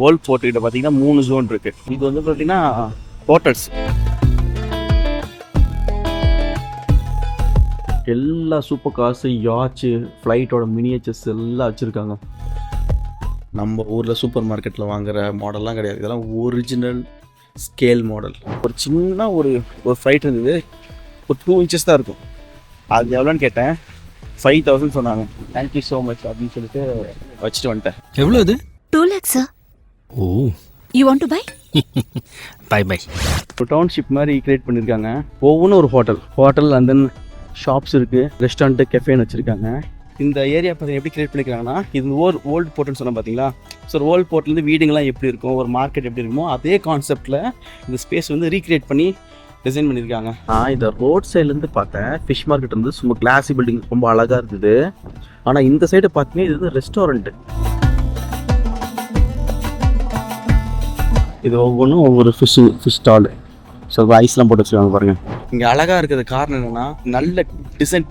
Volt fort கிட்ட பார்த்தீங்கன்னா 3 zone இருக்கு. இது வந்து பார்த்தீங்கன்னா ஹோட்டல்ஸ். எல்லா சூப்பர் கார்ஸு, யாட்சு, ஃப்ளைட்டோட மினியேச்சர்ஸ் எல்லாம் வச்சுருக்காங்க. நம்ம ஊரில் சூப்பர் மார்க்கெட்டில் வாங்குகிற மாடல்லாம் கிடையாது. இதெல்லாம் ஒரிஜினல் ஸ்கேல் மாடல். ஒரு சின்ன ஒரு ஃப்ளைட் இருந்தது, ஒரு 2 இன்ச்சஸ் தான் இருக்கும். அது எவ்வளோன்னு கேட்டேன், 5,000 சொன்னாங்க. தேங்க்யூ ஸோ மச் அப்படின்னு சொல்லிட்டு வச்சுட்டு வந்துட்டேன். எவ்வளோ அது? 2 lakhs, sir. ஓ, You want to buy? Buy buy. ஒரு டவுன்ஷிப் மாதிரி கிரியேட் பண்ணியிருக்காங்க. ஒவ்வொன்றும் ஒரு ஹோட்டல் அண்ட் தென் ஷாப்ஸ் இருக்குது, ரெஸ்டாரண்ட்டு, கெஃபேன்னு வச்சுருக்காங்க. இந்த ஏரியா பார்த்தீங்கன்னா எப்படி கிரியேட் பண்ணிக்கிறாங்கன்னா, இது ஓல்டு போர்ட்டுன்னு சொன்னால் பார்த்தீங்களா, ஸோ ஒரு ஓல்டு போர்ட்லேருந்து வீடுங்கள்லாம் எப்படி இருக்கும், ஒரு மார்க்கெட் எப்படி இருக்குமோ அதே கான்செப்டில் இந்த ஸ்பேஸ் வந்து ரீக்ரியேட் பண்ணி டிசைன் பண்ணியிருக்காங்க. இந்த ரோட் சைட்லேருந்து பார்த்தேன் ஃபிஷ் மார்க்கெட் வந்து சும்மா கிளாஸி பில்டிங் ரொம்ப அழகாக இருந்தது. ஆனால் இந்த சைடு பார்த்தீங்கன்னா இது வந்து ரெஸ்டாரண்ட்டு. இது ஒவ்வொன்றும் ஒவ்வொரு ஃபிஷ் ஸ்டாலு. ஸோ ஐஸ்லாம் போட்டு வச்சுருக்காங்க பாருங்கள். இங்கே அழகாக இருக்கிறது காரணம் என்னென்னா, நல்ல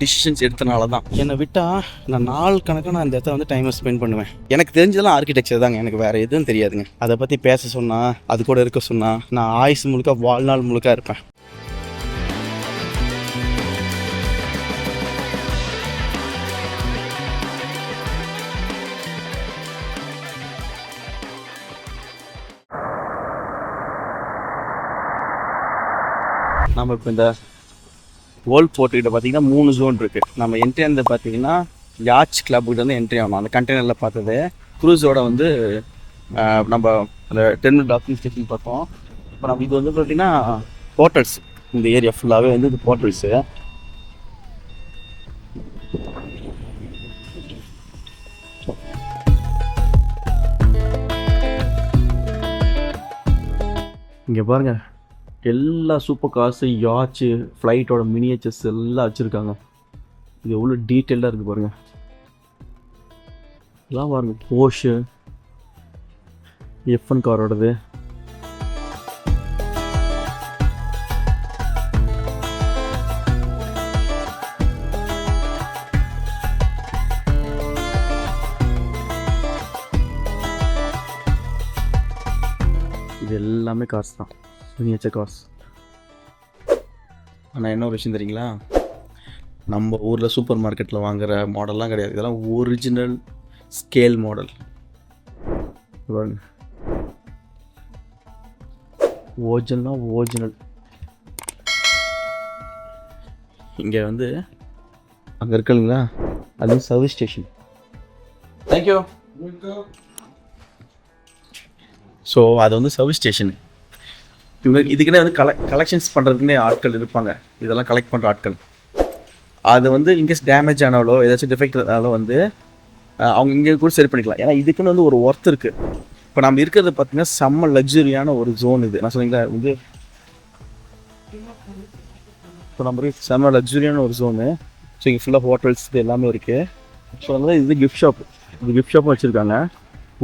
டிசிஷன்ஸ் எடுத்தனால தான். என்னை விட்டால் நான் நாள் கணக்காக நான் இந்த இடத்துல வந்து டைமை ஸ்பெண்ட் பண்ணுவேன். எனக்கு தெரிஞ்சதெல்லாம் ஆர்கிடெக்சர் தாங்க, எனக்கு வேறு எதுவும் தெரியாதுங்க. அதை பற்றி பேச சொன்னால், அது கூட இருக்க சொன்னால், நான் ஆயுசு முழுக்க வாழ்நாள் முழுக்க இருப்பேன். நம்ம இப்போ இந்த ஓல்ட் ஃபோர்ட் கிட்ட பார்த்தீங்கன்னா 3 ஜோன் இருக்குது. நம்ம என்ட்ரி வந்து பார்த்தீங்கன்னா யாட்ச் கிளப் கிட்ட வந்து என்ட்ரி ஆகணும். அந்த கண்டெய்னரில் பார்த்தது க்ரூஸோட வந்து நம்ம அந்த டெர்மினல் டாக்கிங் ஸ்டேஷன் பார்த்தோம். இப்போ நம்ம இது வந்து பார்த்தீங்கன்னா ஹோட்டல்ஸ். இந்த ஏரியா ஃபுல்லாகவே வந்து இது ஹோட்டல்ஸு. இங்கே பாருங்கள், எல்லா சூப்பர் கார்ஸு, யாட்சு, ஃப்ளைட்டோட மினியேச்சர்ஸ் எல்லாம் வச்சுருக்காங்க. இது எவ்வளோ டீட்டெயிலாக இருக்குது பாருங்கள். எல்லாம் பாருங்கள், போஷு, F1 காரோடது. இது எல்லாமே கார்ஸ் தான், மினியேச்சர் கார்ஸ். ஆனால் என்ன ஒரு விஷயம் தெரியுங்களா, நம்ம ஊரில் சூப்பர் மார்க்கெட்டில் வாங்குகிற மாடல்லாம் கிடையாது. இதெல்லாம் ஒரிஜினல் ஸ்கேல் மாடல். பாருங்க, ஒரிஜினல். இங்கே வந்து அங்கே இருக்குங்களா, அது சர்வீஸ் ஸ்டேஷன். தேங்க்யூ. ஸோ அது வந்து சர்வீஸ் ஸ்டேஷனு. இவங்க இதுக்குன்னே வந்து கலெக்ஷன்ஸ் பண்ணுறதுக்குன்னே ஆட்கள் இருப்பாங்க. இதெல்லாம் கலெக்ட் பண்ணுற ஆட்கள். அது வந்து இன்கேஸ் டேமேஜ் ஆனாலோ ஏதாச்சும் டிஃபெக்ட் ஆனாலோ வந்து அவங்க இங்கே கூட சரி பண்ணிக்கலாம். ஏன்னா இதுக்குன்னு வந்து ஒரு ஒர்த் இருக்குது. இப்போ நம்ம இருக்கிறது பார்த்திங்கன்னா செம்ம லக்ஸுரியான ஒரு ஜோன் இது. நான் சொன்னீங்களா வந்து இப்போ நம்ம செம்ம லக்ஸுரியான ஒரு ஜோனு. ஸோ இங்கே ஃபுல்லாக ஹோட்டல்ஸ் இது எல்லாமே இருக்குது. ஸோ அதனால் இது கிஃப்ட் ஷாப்பும் வச்சுருக்காங்க.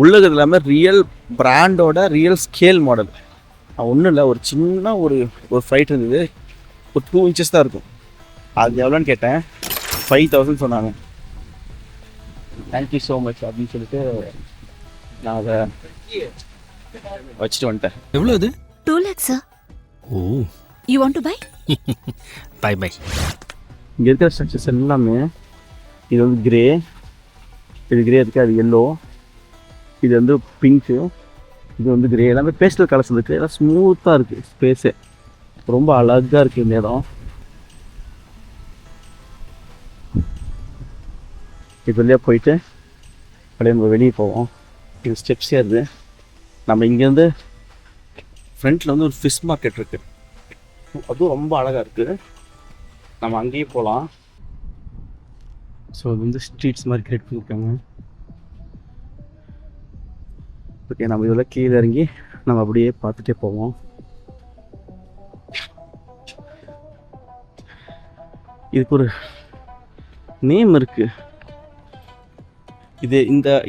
உள்ளது எல்லாமே ரியல் பிராண்டோட ரியல் ஸ்கேல் மாடல். ஒன்றும் இல்லை, ஒரு சின்ன ஒரு ஃப்ளைட் இருந்தது, ஒரு 2 இன்ச்சஸ் தான் இருக்கும். அது எவ்வளோன்னு கேட்டேன், 5,000 சொன்னாங்க. தேங்க்யூ ஸோ மச் அப்படின்னு சொல்லிட்டு நான் அதை வச்சுட்டு வந்துட்டேன். எவ்வளோ அது? 2 lakhs, sir. ஓ, You want to buy? Buy buy. இங்கே இருக்கிற ஸ்ட்ரக்சர்ஸ் எல்லாமே, இது வந்து கிரே இருக்குது, அது எல்லோ, இது வந்து பிங்க்கு, இது வந்து கிரே, எல்லாமே பேஸ்டல் கலர்ஸ் இருக்குது. எல்லாம் ஸ்மூத்தாக இருக்குது. ஸ்பேஸே ரொம்ப அழகாக இருக்குது இந்த இடம். இது வழியாக போயிட்டு அப்படியே நம்ம வெளியே போவோம். இது ஸ்டெப்ஸே இருக்குது. நம்ம இங்கேருந்து ஃப்ரண்ட்டில் வந்து ஒரு ஃபிஷ் மார்க்கெட் இருக்குது, அதுவும் ரொம்ப அழகாக இருக்குது. நம்ம அங்கேயே போகலாம். ஸோ அது வந்து ஸ்ட்ரீட்ஸ் மாதிரி கிரியேட் பண்ணியிருக்காங்க. ஓகே, நம்ம இதெல்லாம் கீழே இறங்கி நம்ம அப்படியே பார்த்துட்டே போவோம். இதுக்கு ஒரு நேம் இருக்குது.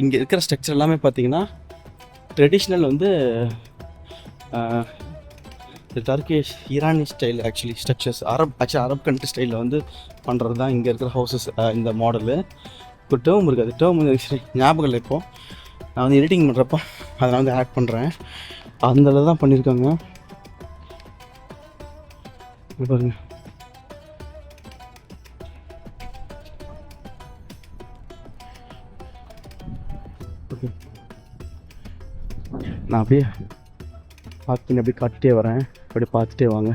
இங்கே இருக்கிற ஸ்ட்ரக்சர் எல்லாமே பார்த்தீங்கன்னா ட்ரெடிஷ்னல் வந்து Turkish Irani style actually structures. Arab country ஸ்டைலில் வந்து பண்ணுறது தான் இங்கே இருக்கிற ஹவுசஸ். இந்த மாடலு ஒரு டேர்ம் இருக்குது, அது டேர்ம் ஞாபகம் இல்லை இப்போ. நான் வந்து எடிட்டிங் பண்ணுறப்போ அதை நான் வந்து ஆட் பண்ணுறேன். அந்த தான் பண்ணியிருக்காங்க. பாருங்க, ஓகே. நான் அப்படியே பார்த்து அப்படியே காட்டிட்டே வரேன், அப்படியே பார்த்துட்டே வாங்க.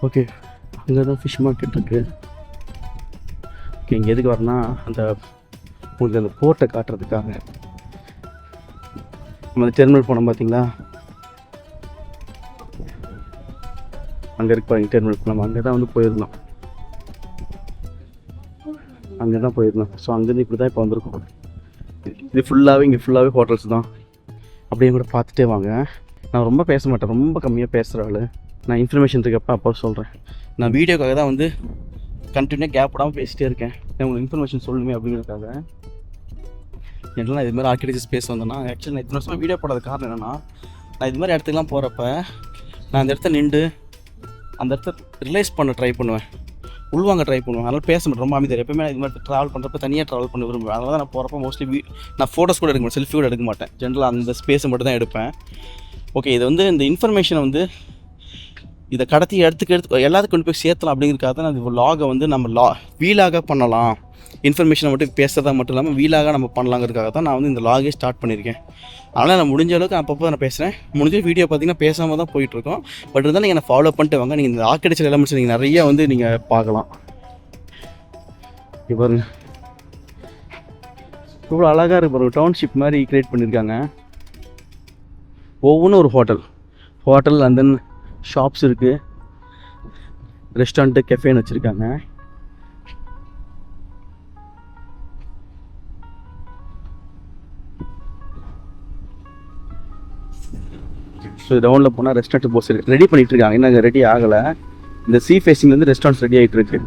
ஓகே, அங்கே தான் ஃபிஷ் மார்க்கெட் இருக்குது. ஓகே, இங்கே எதுக்கு வரேன்னா அந்த உங்களுக்கு அந்த போர்ட்டை காட்டுறதுக்காக. நம்ம அந்த டெர்மினல் போனோம் பார்த்தீங்களா, அங்கே இருக்கு பாருங்க டெர்மினல் போனோம். அங்கே தான் வந்து போயிருந்தோம், அங்கே தான் போயிருந்தோம். ஸோ அங்கேருந்து இப்படி தான் இப்போ வந்திருக்கோம். இது ஃபுல்லாகவே இங்கே ஃபுல்லாகவே ஹோட்டல்ஸ் தான். அப்படியே கூட பார்த்துட்டே வாங்க. நான் ரொம்ப பேச மாட்டேன், ரொம்ப கம்மியாக பேசுகிற ஆள். நான் இன்ஃபர்மேஷன் இருக்கப்போ அப்போ சொல்கிறேன். நான் வீடியோக்காக தான் வந்து கண்டினியூ கேப் விடாமல் பேசிகிட்டே இருக்கேன். உங்களுக்கு இன்ஃபர்மேஷன் சொல்லணுமே அப்படிங்கிறதுக்காக. என்னெல்லாம் இது மாதிரி ஆர்கிடெக்சர் ஸ்பேஸ் வந்தேன்னா, ஆக்சுவலி நான் இத்தனை வருஷமாக வீடியோ போடாத காரணம் என்னென்னா, நான் இது மாதிரி இடத்துக்குலாம் போகிறப்ப நான் அந்த இடத்த நின்று அந்த இடத்த ரிலைஸ் பண்ண ட்ரை பண்ணுவேன், உள்வாங்க ட்ரை பண்ணுவேன். அதனால் பேச மாட்டேன், ரொம்ப அமைதியாக. எப்பவுமே நான் இது மாதிரி ட்ராவல் பண்ணுறப்ப தனியாக ட்ராவல் பண்ண விரும்புவேன். அதனால தான் நான் போகிறப்ப மோஸ்ட்லி நான் ஃபோட்டோஸ் கூட எடுக்க மாட்டேன், செல்ஃபி கூட எடுக்க மாட்டேன். ஜென்ரலாக அந்த ஸ்பேஸை மட்டும் தான் எடுப்பேன். ஓகே, இது வந்து இந்த இன்ஃபர்மேஷனை வந்து இதை கடத்தி எடுத்துக்கு எல்லாத்துக்கும் கொண்டு போய் சேர்த்தலாம் அப்படிங்கிறதுக்காக தான் நான் வ்ளாகை வந்து நம்ம வீலாக பண்ணலாம். இன்ஃபர்மேஷனை மட்டும் பேசுகிறதா மட்டும் இல்லாமல் வீலாக நம்ம பண்ணலாங்கிறதுக்காக தான் நான் வந்து இந்த வ்ளாகே ஸ்டார்ட் பண்ணியிருக்கேன். அதனால் நான் முடிஞ்ச அளவுக்கு அப்பப்போ நான் பேசுகிறேன். முடிஞ்ச வீடியோ பார்த்தீங்கன்னா பேசாமல் தான் போயிட்டுருக்கோம். பட் இருந்தால் நீங்கள் என்ன ஃபாலோ பண்ணிட்டு வாங்க. நீங்கள் இந்த ஆர்கிடெக்சர் எலமெண்ட்ஸ் நீங்கள் நிறையா வந்து நீங்கள் பார்க்கலாம். இப்போ பாருங்க, இவ்வளோ அழகாக இருக்கு பாருங்க. டவுன்ஷிப் மாதிரி க்ரியேட் பண்ணியிருக்காங்க. ஒவ்வொன்றும் ஒரு ஹோட்டல் அண்ட் தென் ஷாப்ஸ் இருக்குது, ரெஸ்டாரண்ட்டு, கெஃபேன்னு வச்சுருக்காங்க. ஸோ டவுனில் போனால் ரெஸ்டாரண்ட் போஸ் ரெடி பண்ணிகிட்டு இருக்காங்க. இன்னும் ரெடி ஆகலை. இந்த சீ ஃபேஸிங்லேருந்து ரெஸ்டாரண்ட்ஸ் ரெடி ஆகிட்டு இருக்கு.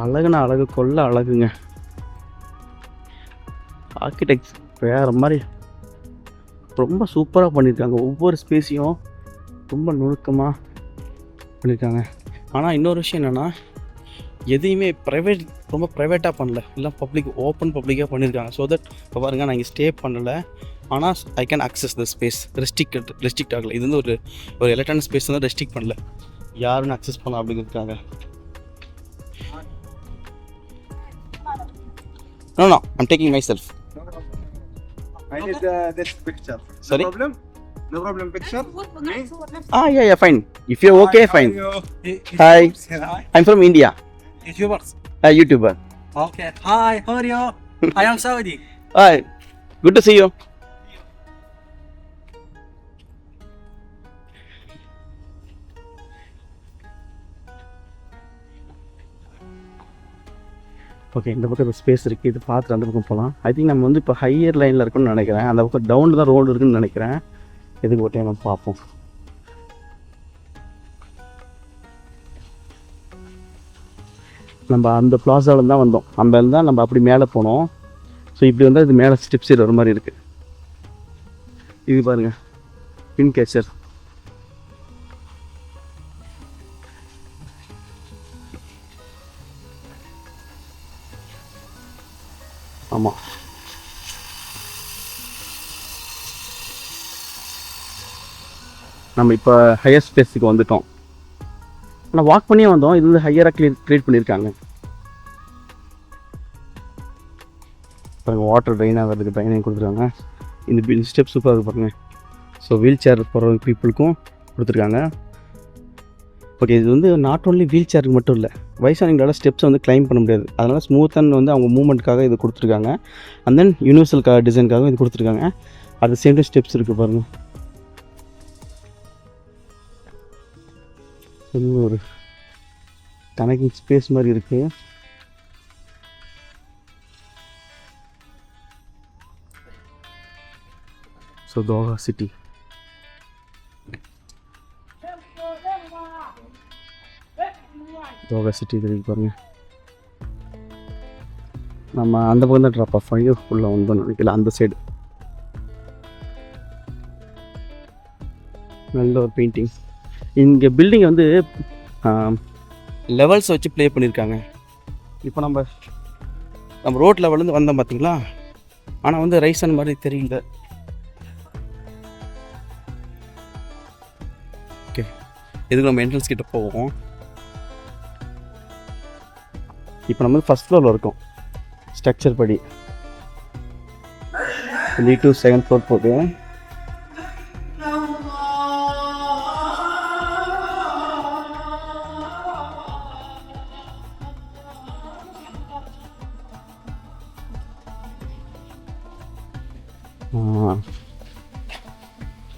அழகுனா அழகு, கொள்ள அழகுங்க. ஆர்கிடெக்ட் வேறு மாதிரி ரொம்ப சூப்பராக பண்ணியிருக்காங்க. ஒவ்வொரு ஸ்பேஸையும் ரொம்ப நுணுக்கமாக பண்ணியிருக்காங்க. ஆனால் இன்னொரு விஷயம் என்னென்னா, எதையுமே ரொம்ப ப்ரைவேட்டாக பண்ணல, இல்லை ஓப்பன் பப்ளிக்காக பண்ணியிருக்காங்க. ஸோ தட் இப்போ பாருங்கள், நான் இங்கே ஸ்டே பண்ணலை, ஆனால் I can access the space. Restrict ஆகலை. இது வந்து ஒரு எலக்ட்ரானிக் ஸ்பேஸ் வந்து ரெஸ்ட்ரிக்ட் பண்ணல, யாருன்னு அக்சஸ் பண்ணலாம் அப்படிங்கிறதுக்காக. No, I'm taking myself. I need this picture. Sorry? No problem, picture? Yeah, fine. If you're okay, fine. Hi. I'm from India. YouTubers. YouTuber. Okay. Hi, how are you? I am Saudi. Hi. Good to see you. Okay, இந்த பக்கம் space இருக்குது, இது பார்த்துட்டு அந்த பக்கம் போகலாம். I think நம்ம வந்து இப்போ ஹையர் லைனில் இருக்குன்னு நினைக்கிறேன். அந்த பக்கம் டவுனில் தான் ரோடு இருக்குன்னு நினைக்கிறேன். எதுக்கு ஒரு டைம் நம்ம பார்ப்போம். நம்ம அந்த பிளாஸாவில் தான் வந்தோம், நம்ம இருந்தால் நம்ம அப்படி மேலே போனோம். ஸோ இப்படி வந்தால் இது மேலே ஸ்டெப்ஸ் வர மாதிரி இருக்குது. இது பாருங்கள், பின் கேச்சர். ஆமாம், நம்ம இப்போ ஹையர் ஸ்பேஸுக்கு வந்துட்டோம். ஆனால் வாக் பண்ணியே வந்தோம். இது வந்து ஹையராக க்ரியேட் பண்ணியிருக்காங்க. பாருங்கள், வாட்டர் ட்ரைன் ஆகிறதுக்கு ட்ரைனிங் கொடுத்துருக்காங்க. இந்த ஸ்டெப் சூப்பராக இருக்குது பாருங்கள். ஸோ வீல் சேர் போகிற பீப்புளுக்கும் கொடுத்துருக்காங்க. ஓகே, இது வந்து நாட் ஓன்லி வீல் சேருக்கு மட்டும் இல்லை, வயசானவங்களால ஸ்டெப்ஸை வந்து கிளைம் பண்ண முடியாது. அதனால் ஸ்மூத் அண்ட் வந்து அவங்க மூவ்மெண்ட்டுக்காக இது கொடுத்துருக்காங்க. அண்ட் தென் யூனிவர்சல் டிசைனுக்காக இது கொடுத்துருக்காங்க. அது சேம் டைம் ஸ்டெப்ஸ் இருக்குது பாருங்கள். ஒரு கனெக்டிங் ஸ்பேஸ் மாதிரி இருக்குது. So so Doha city. Doha city தெரியுது பாருங்க. நம்ம அந்த பக்கம் தான் ட்ராப் ஆஃப் ஆகி ஃபுல்லாக வந்தோம் நினைக்கல, அந்த சைடு. நல்ல ஒரு பெயிண்டிங். இங்கே பில்டிங் வந்து லெவல்ஸ் வச்சு ப்ளே பண்ணியிருக்காங்க. இப்போ நம்ம ரோட் லெவல்லேருந்து வந்தோம் பார்த்தீங்களா, ஆனால் வந்து ரைசன் மாதிரி தெரியல. ஓகே, இதுக்கு நம்ம என்ட்ரன்ஸ் கிட்ட போவோம். இப்போ நம்ம வந்து ஃபஸ்ட் ஃப்ளோரில் இருக்கோம். ஸ்ட்ரக்சர் படி லீட் டு செகண்ட் ஃப்ளோர் போகுது.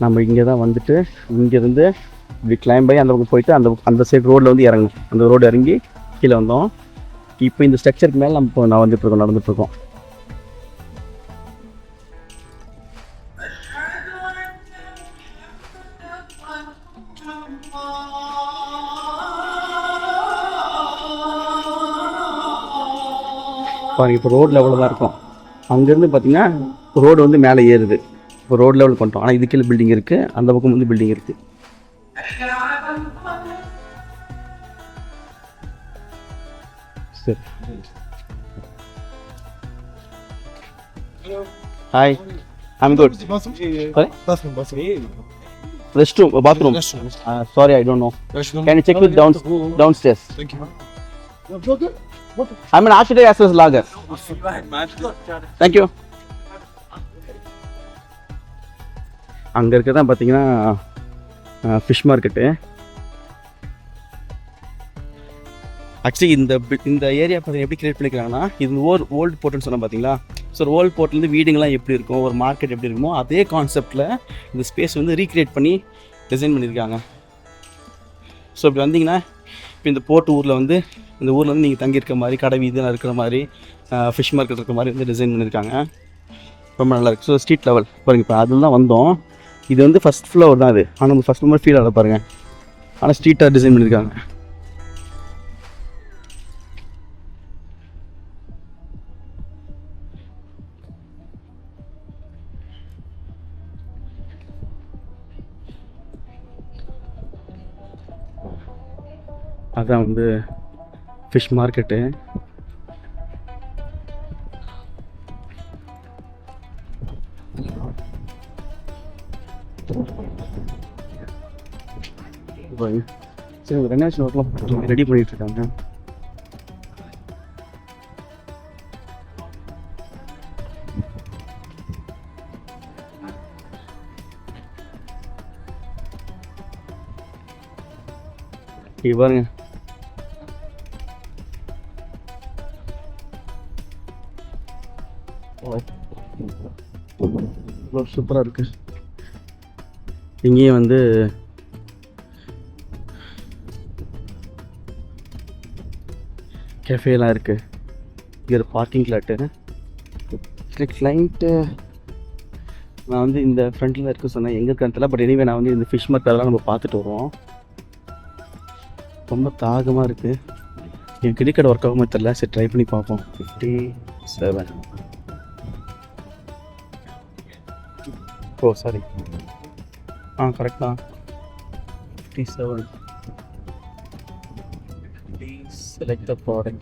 நம்ம இங்கே தான் வந்துட்டு இங்கேருந்து இப்படி கிளைம்ப் ஆகி அந்த பக்கம் போயிட்டு அந்த சைடு ரோட்டில் வந்து இறங்கணும். அந்த ரோடு இறங்கி கீழே வந்தோம். இப்போ இந்த ஸ்ட்ரக்சருக்கு மேலே நம்ம நான் வந்துட்டுருக்கோம், நடந்துட்டுருக்கோம். பாருங்க, இப்போ ரோட் லெவலில் தான் இருக்கும். அங்கேருந்து பார்த்தீங்கன்னா ரோடு வந்து மேலே ஏறுது. இப்போ ரோட் லெவலுக்கு வந்துட்டோம். ஆனால் இது கீழே பில்டிங் இருக்குது, அந்த பக்கம் வந்து பில்டிங் இருக்குது. சரி, hi, I'm good. Rest room, bathroom. Sorry, I don't know. Can you check with downstairs? I'm an architect as well as logger. Thank you. அங்கே இருக்கிறதான் பார்த்தீங்கன்னா ஃபிஷ் மார்க்கெட்டு. ஆக்சுவலி இந்த ஏரியா பார்த்தீங்கன்னா எப்படி கிரியேட் பண்ணிக்கிறாங்கன்னா, இது ஓல்டு போர்ட்டுன்னு சொன்னால் பார்த்தீங்களா. ஸோ ஒரு old போர்ட்லேருந்து வீடுங்கள்லாம் எப்படி இருக்கும், ஒரு மார்க்கெட் எப்படி இருக்குமோ அதே கான்செப்டில் இந்த ஸ்பேஸ் வந்து ரீக்ரியேட் பண்ணி டிசைன் பண்ணியிருக்காங்க. ஸோ இப்படி வந்தீங்கன்னா, இப்போ இந்த போர்ட் ஊரில் வந்து இந்த ஊரில் வந்து நீங்கள் தங்கியிருக்க மாதிரி, கடை வீதியெல்லாம் இருக்கிற மாதிரி, ஃபிஷ் மார்க்கெட் இருக்கிற மாதிரி வந்து டிசைன் பண்ணியிருக்காங்க. ரொம்ப நல்லா இருக்குது. ஸோ ஸ்ட்ரீட் லெவல் பாருங்கள். இப்போ அதில் தான் வந்தோம். இது வந்து ஃபஸ்ட் ஃப்ளோர் தான் அது. ஆனால் நம்ம ஃபஸ்ட் ஃப்ளோர் ஃபீல் ஆக பாருங்கள். ஆனால் ஸ்ட்ரீட்டாக டிசைன் பண்ணியிருக்காங்க. அதான் வந்து ஃபிஷ் மார்க்கெட்டு. சரி, ரெனோவேஷன் ஒர்க்லாம் ரெடி பண்ணிட்டு இருக்காங்க. இங்கே பாருங்க, சூப்பராக இருக்கு. இங்கேயும் வந்து கேஃபேலாம் இருக்குது. இங்கே ஒரு பார்க்கிங் லாட்டு. கிளைண்ட்டு நான் வந்து இந்த ஃப்ரண்ட்டில் இருக்க சொன்னேன், எங்கே இருக்கிறதுல. பட் எனிவே நான் வந்து இந்த ஃபிஷ் மார்க்கெட் அதெல்லாம் நம்ம பார்த்துட்டு வருவோம். ரொம்ப தாகமாக இருக்குது. என் கிரெடிட் கார்டு ஒர்க் ஆகுமே தெரியல. சரி, ட்ரை பண்ணி பார்ப்போம். 57. ஓ சாரி, கரெக்ட் தான். 57. Please select the product.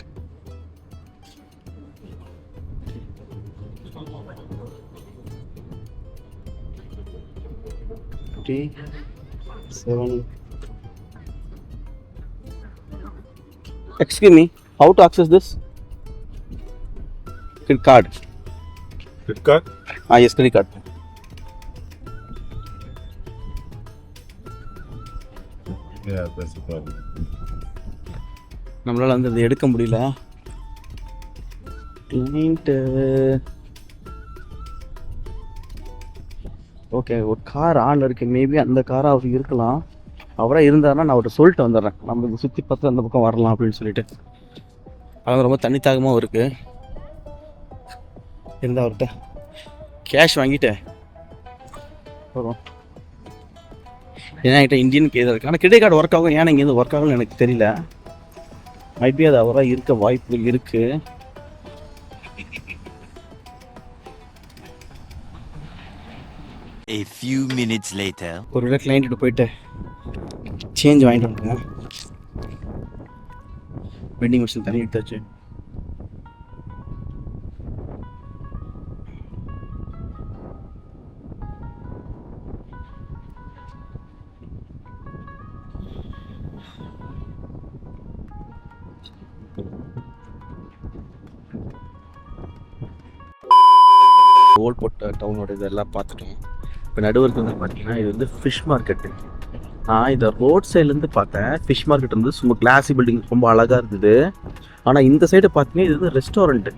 Excuse me, how to access this? Credit card. Credit card? Yes, credit card. Yeah, that's the problem. நம்மளால் வந்து அதை எடுக்க முடியல. கிளைண்ட்டு ஓகே, ஒரு கார் ஆன் இருக்குது. மேபி அந்த காராக அவர் இருக்கலாம். அவராக இருந்தாருன்னா நான் அவர்கிட்ட சொல்லிட்டு வந்துடுறேன், நம்ம இதை சுற்றி பார்த்து அந்த பக்கம் வரலாம் அப்படின்னு சொல்லிட்டு. அது ரொம்ப தண்ணி தாகமாகவும் இருக்குது. இருந்தால் அவர்கிட்ட கேஷ் வாங்கிட்டு வரும். ஏன்னா என்கிட்ட இந்தியன் கேஸ் இருக்குது. ஆனால் கிரெடிட் கார்டு ஒர்க் ஆகும். ஏன்னா இங்கேருந்து ஒர்க் ஆகும்னு எனக்கு தெரியல. மைபி அது அவராக இருக்க வாய்ப்புகள் இருக்குது. A few minutes later. ஒரு விட கிளைண்ட்டு போயிட்டு சேஞ்ச் வாங்கிட்டு வந்துங்க. வெண்டிங் மிஷின் தண்ணி எடுத்தாச்சு. ஓல்ட் போர்ட் டவுனோட இதெல்லாம் பார்த்துட்டோம். இப்போ நடுவருக்கு வந்து பார்த்தீங்கன்னா இது வந்து ஃபிஷ் மார்க்கெட்டு. நான் இதை ரோட் சைட்லேருந்து பார்த்தேன். ஃபிஷ் மார்க்கெட் வந்து சும்மா கிளாஸி பில்டிங் ரொம்ப அழகாக இருந்தது. ஆனால் இந்த சைடு பார்த்தீங்கன்னா இது வந்து ரெஸ்டாரண்ட்டு.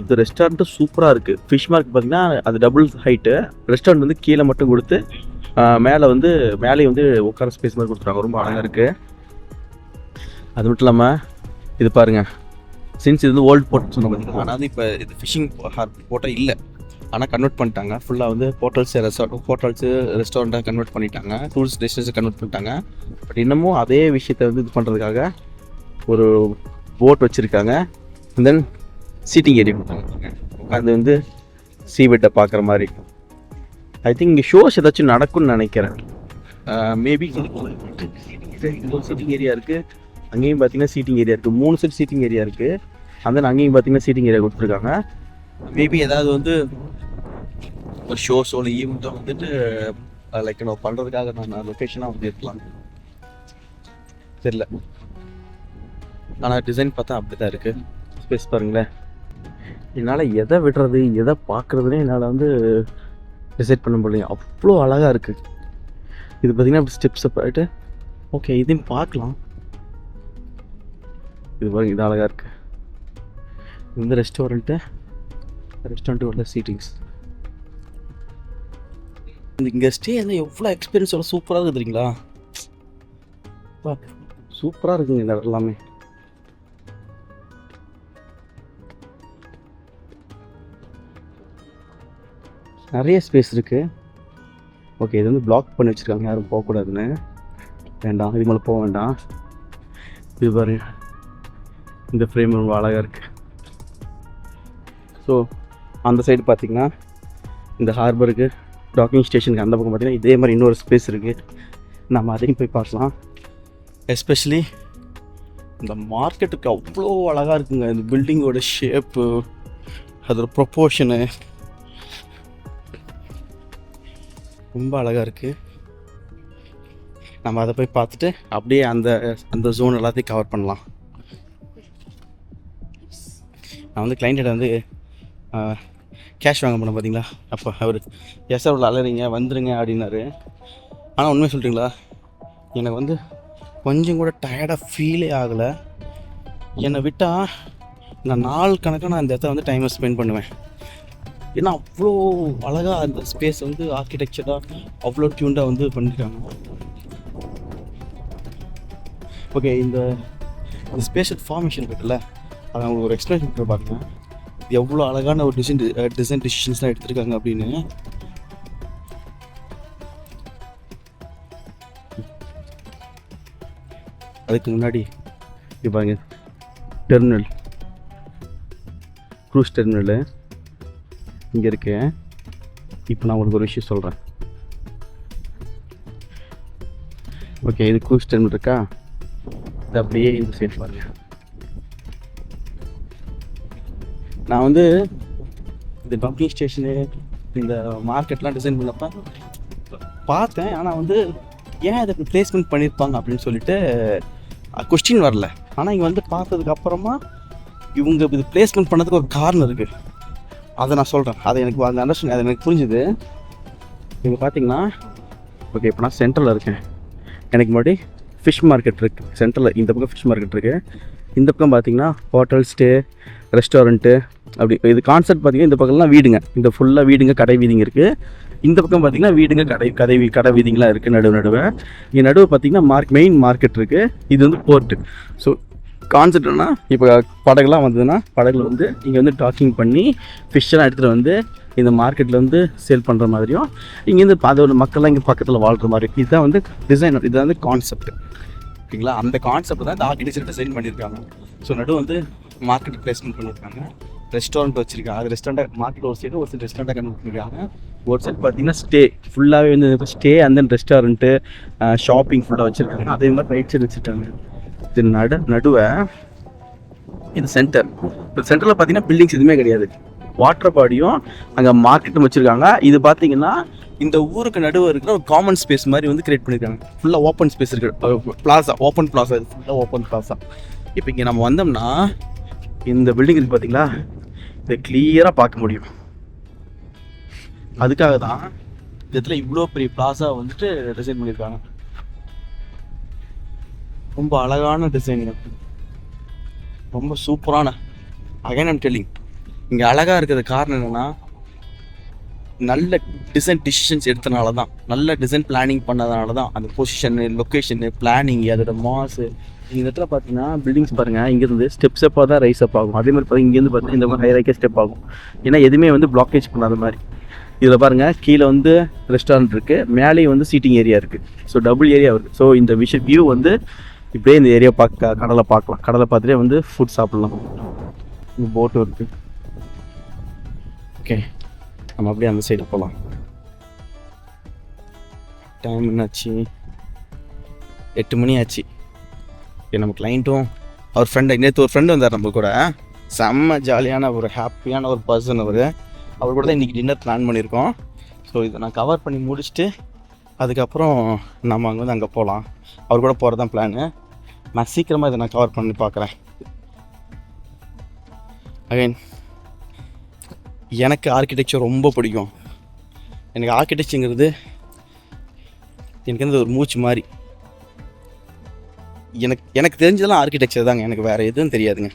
இது ரெஸ்டாரண்ட்டு சூப்பராக இருக்குது. ஃபிஷ் மார்க்கெட் பார்த்தீங்கன்னா அது டபுள் ஹைட்டு. ரெஸ்டாரண்ட் வந்து கீழே மட்டும் கொடுத்து மேலே வந்து மேலேயும் வந்து உட்கார ஸ்பேஸ் மாதிரி கொடுத்துருவாங்க. ரொம்ப அழகாக இருக்குது. அது மட்டும் இல்லாமல் இது பாருங்கள், சின்ஸ் இது வந்து ஓல்டு போர்ட் சொன்ன பார்த்தீங்கன்னா, ஆனால் இப்போ இது ஃபிஷிங் போட்டால் இல்லை, ஆனால் கன்வெர்ட் பண்ணிட்டாங்க. ஃபுல்லாக வந்து ஹோட்டல்ஸு ரெஸ்டாரண்ட்டாக கன்வெர்ட் பண்ணிட்டாங்க. டூரிஸ்ட் டெஸ்டினேஷன் கன்வெர்ட் பண்ணிட்டாங்க. பட் இன்னமும் அதே விஷயத்தை வந்து இது பண்ணுறதுக்காக ஒரு போட் வச்சுருக்காங்க. தென் சீட்டிங் ஏரியா கொடுத்தாங்க. அது வந்து சீபெட்டை பார்க்குற மாதிரி. ஐ திங்க் இங்கே ஷோஸ் ஏதாச்சும் நடக்கும்னு நினைக்கிறேன். மேபி சீட்டிங் ஏரியா இருக்குது. அங்கேயும் பார்த்தீங்கன்னா சீட்டிங் ஏரியா இருக்குது. 3 செட் சீட்டிங் ஏரியா இருக்குது. அந்த அங்கேயும் பார்த்தீங்கன்னா சீட்டிங் ஏரியா கொடுத்துருக்காங்க. மேபி ஏதாவது வந்து ஒரு ஷோஸோ இல்லை ஈவெண்ட்டோ வந்துட்டு லைக் நான் பண்ணுறதுக்காக நான் லொக்கேஷனாக வந்து இருக்கலாம், தெரியல. ஆனால் டிசைன் பார்த்தா அப்படி தான் இருக்குது. ஸ்பேஸ் பாருங்களேன். என்னால் எதை விடுறது எதை பார்க்குறதுனே என்னால் வந்து டிசைட் பண்ண முடியல. அவ்வளோ அழகாக இருக்குது. இது பார்த்திங்கன்னா அப்படி ஸ்டெப்ஸை போயிட்டு ஓகே இதையும் பார்க்கலாம். இது பாருங்க, இது அழகாக இருக்குது. இந்த ரெஸ்டாரண்ட்டு உள்ள சீட்டிங்ஸ். இங்கே ஸ்டே வந்து எவ்வளோ எக்ஸ்பீரியன்ஸோட சூப்பராக இருக்குது தெரியுங்களா? சூப்பராக இருக்குங்க இந்த எல்லாமே. நிறைய ஸ்பேஸ் இருக்குது. ஓகே, இது வந்து பிளாக் பண்ணி வச்சுருக்காங்க, யாரும் போகக்கூடாதுன்னு. வேண்டாம், இது மேலே போக வேண்டாம். இது பாருங்க, இந்த ஃப்ரேம் ரொம்ப அழகாக இருக்குது. ஸோ அந்த சைடு பார்த்திங்கன்னா இந்த ஹார்பருக்கு டாக்கிங் ஸ்டேஷனுக்கு அந்த பக்கம் பார்த்திங்கன்னா இதே மாதிரி இன்னொரு ஸ்பேஸ் இருக்குது. நம்ம அதையும் போய் பார்க்கலாம். எஸ்பெஷலி இந்த மார்க்கெட்டுக்கு அவ்வளோ அழகாக இருக்குங்க. இந்த பில்டிங்கோட ஷேப்பு, அதோட ப்ரொப்போர்ஷனு ரொம்ப அழகாக இருக்குது. நம்ம அதை போய் பார்த்துட்டு அப்படியே அந்த ஜோன் எல்லாத்தையும் கவர் பண்ணலாம். நான் வந்து கிளைண்ட்டில் வந்து கேஷ் வாங்க போனேன் பார்த்தீங்களா, அப்போ அவர் எஸ் சார் அலறிங்க வந்துடுங்க அப்படின்னாரு. ஆனால் உண்மையை சொல்லிட்டுங்களா, எனக்கு வந்து கொஞ்சம் கூட டயர்டாக ஃபீலே ஆகலை. என்னை விட்டால் நான் நாள் கணக்காக நான் இந்த இடத்துல வந்து டைமை ஸ்பெண்ட் பண்ணுவேன். ஏன்னா அவ்வளோ அழகாக அந்த ஸ்பேஸ் வந்து ஆர்கிடெக்சராக அவ்வளோ டியூண்டாக வந்து பண்ணியிருக்காங்க. ஓகே, இந்த ஸ்பேஷியல் ஃபார்மேஷன் இருக்குல்ல, அதை அவங்களுக்கு ஒரு எக்ஸ்பிளேஷன் பண்ணி பாருங்க. இது எவ்வளோ அழகான ஒரு டிசைன் டிசிஷன்ஸ்லாம் எடுத்திருக்காங்க அப்படின்னு. அதுக்கு முன்னாடி இது பாருங்க, டெர்மினல், க்ரூஸ் டெர்மினலு இங்கே இருக்கு. இப்போ நான் உங்களுக்கு ஒரு விஷயம் சொல்கிறேன். ஓகே, இது க்ரூஸ் டெர்மினல் இருக்கா, இது அப்படியே இந்த சைடு பாருங்க. நான் வந்து இந்த டாக்கிங் ஸ்டேஷனு இந்த மார்க்கெட்லாம் டிசைன் பண்ணப்போ பார்த்தேன். ஆனால் வந்து ஏன் அதை பிளேஸ்மெண்ட் பண்ணியிருப்பாங்க அப்படின்னு சொல்லிட்டு கொஸ்டின் வரல. ஆனால் இங்கே வந்து பார்த்ததுக்கப்புறமா இவங்க இது பிளேஸ்மெண்ட் பண்ணதுக்கு ஒரு காரணம் இருக்குது. அதை நான் சொல்கிறேன். அதை எனக்கு அந்த அண்டர்ஸ்டாண்டிங் அது எனக்கு புரிஞ்சுது. இங்கே பார்த்தீங்கன்னா ஓகே, இப்போ நான் சென்ட்ரலில் இருக்கேன். எனக்கு முன்னாடி ஃபிஷ் மார்க்கெட் இருக்குது. சென்ட்ரலில் இந்த பக்கம் ஃபிஷ் மார்க்கெட் இருக்குது. இந்த பக்கம் பார்த்தீங்கன்னா ஹோட்டல், ஸ்டே, ரெஸ்டாரண்ட்டு அப்படி. இது கான்செப்ட் பார்த்தீங்கன்னா இந்த பக்கம்லாம் வீடுங்க, இந்த ஃபுல்லாக வீடுங்க, கடை வீதிங்க இருக்குது. இந்த பக்கம் பார்த்தீங்கன்னா வீடுங்க, கடை வீதிங்களாம் இருக்குது நடுவு. இங்கே நடுவு பார்த்தீங்கன்னா மெயின் மார்க்கெட் இருக்குது. இது வந்து போர்ட்டு. ஸோ கான்செப்ட் என்ன, இப்போ படகுலாம் வந்ததுன்னா படகுல வந்து இங்கே வந்து டாக்கிங் பண்ணி ஃபிஷ்ஷெல்லாம் எடுத்துகிட்டு வந்து இந்த மார்க்கெட்டில் வந்து சேல் பண்ணுற மாதிரியும், இங்கேருந்து அதோட மக்கள்லாம் இங்கே பக்கத்தில் வாழ்கிற மாதிரி, இதுதான் வந்து டிசைன், இதுதான் வந்து கான்செப்ட். ஓகேங்களா? அந்த கான்செப்ட் தான் இந்த ஆர்கிடெக்சர் டிசைன் பண்ணியிருக்காங்க. ஸோ நடு வந்து மார்க்கெட் பிளேஸ்மெண்ட் பண்ணியிருக்காங்க, ரெஸ்டாரண்ட் வச்சுருக்காங்க. அது ரெஸ்டாரண்ட்டாக மார்க்கெட் ஒரு சைடு, ஒரு சைடு ரெஸ்டாரண்ட்டாக கன்வெர்ட் பண்ணியிருக்காங்க. ஒரு சைடு பார்த்தீங்கன்னா ஸ்டே, ஃபுல்லாகவே வந்து stay and then restaurant shopping ஃபுல்லாக வச்சுருக்காங்க. அதே மாதிரி ரைட் சைடு வச்சுருக்காங்க. இது நடுவை இது சென்டர். இப்போ சென்டரில் பார்த்தீங்கன்னா பில்டிங்ஸ் எதுவுமே கிடையாது, வாட்டர் பாடியும் அங்கே மார்க்கெட்டும் வச்சுருக்காங்க. இது பார்த்தீங்கன்னா இந்த ஊருக்கு நடுவே இருக்கிற ஒரு காமன் ஸ்பேஸ் மாதிரி வந்து கிரியேட் பண்ணியிருக்காங்க. ஃபுல்லாக ஓப்பன் ஸ்பேஸ் இருக்குது, பிளாசா, ஓப்பன் பிளாசா, இது ஃபுல்லாக ஓப்பன் பிளாசா. இப்போ இங்கே நம்ம வந்தோம்னா இந்த பில்டிங் இருக்குது பார்த்தீங்களா, இதை கிளியராக பார்க்க முடியும். அதுக்காக தான் இந்த இடத்துல இவ்வளோ பெரிய பிளாசா வந்துட்டு டிசைன் பண்ணியிருக்காங்க. ரொம்ப அழகான டிசைன், ரொம்ப சூப்பரான. அகைன் ஐம் டெல்லிங், இங்கே அழகாக இருக்கிறது காரணம் என்னென்னா நல்ல டிசைன் டிசிஷன்ஸ் எடுத்தனால தான், நல்ல டிசைன் பிளானிங் பண்ணதுனால தான். அந்த பொசிஷனு, லொக்கேஷனு, பிளானிங், அதோட மாசு. இந்த இடத்துல பார்த்தீங்கன்னா பில்டிங்ஸ் பாருங்கள், இங்கேருந்து ஸ்டெப்ஸப்பாக தான் ரைஸ் அப் ஆகும். அதே மாதிரி பார்த்தீங்கன்னா இங்கேருந்து பார்த்தீங்கன்னா இந்த மாதிரி ஹைரைக்காக ஸ்டெப் ஆகும். ஏன்னா எதுவுமே வந்து பிளாக்கேஜ் பண்ணாத மாதிரி. இதில் பாருங்கள், கீழே வந்து ரெஸ்டாரண்ட் இருக்குது, மேலேயும் வந்து சீட்டிங் ஏரியா இருக்குது. ஸோ டபுள் ஏரியா இருக்குது. ஸோ இந்த வியூ வந்து இப்படியே இந்த ஏரியா கடலை பார்க்கலாம். கடலை பார்த்துட்டே வந்து ஃபுட் சாப்பிட்லாம். இங்கே போட்டும் இருக்குது. ஓகே, நம்ம அப்படியே அந்த சைடு போகலாம். டைம் என்னாச்சு? 8 மணி ஆச்சு. ஓகே, நம்ம கிளைண்ட்டும் அவர் ஃப்ரெண்டு, நேற்று ஒரு ஃப்ரெண்டு வந்தார் நம்ம கூட. செம்ம ஜாலியான ஒரு ஹாப்பியான ஒரு பர்சன் அவர் கூட தான் இன்றைக்கி டின்னர் பிளான் பண்ணியிருக்கோம். ஸோ இதை நான் கவர் பண்ணி முடிச்சுட்டு அதுக்கப்புறம் நம்ம அங்கே வந்து அங்கே போகலாம். அவர் கூட போகிறது தான் பிளானு. நான் சீக்கிரமாக இதை நான் கவர் பண்ணி பார்க்குறேன். அகைன் எனக்கு ஆர்கிடெக்சர் ரொம்ப பிடிக்கும். எனக்கு ஆர்கிடெக்சருங்கிறது எனக்கு வந்து ஒரு மூச்சு மாதிரி. எனக்கு தெரிஞ்சதெல்லாம் ஆர்கிடெக்சர் தாங்க, எனக்கு வேறு எதுவும் தெரியாதுங்க.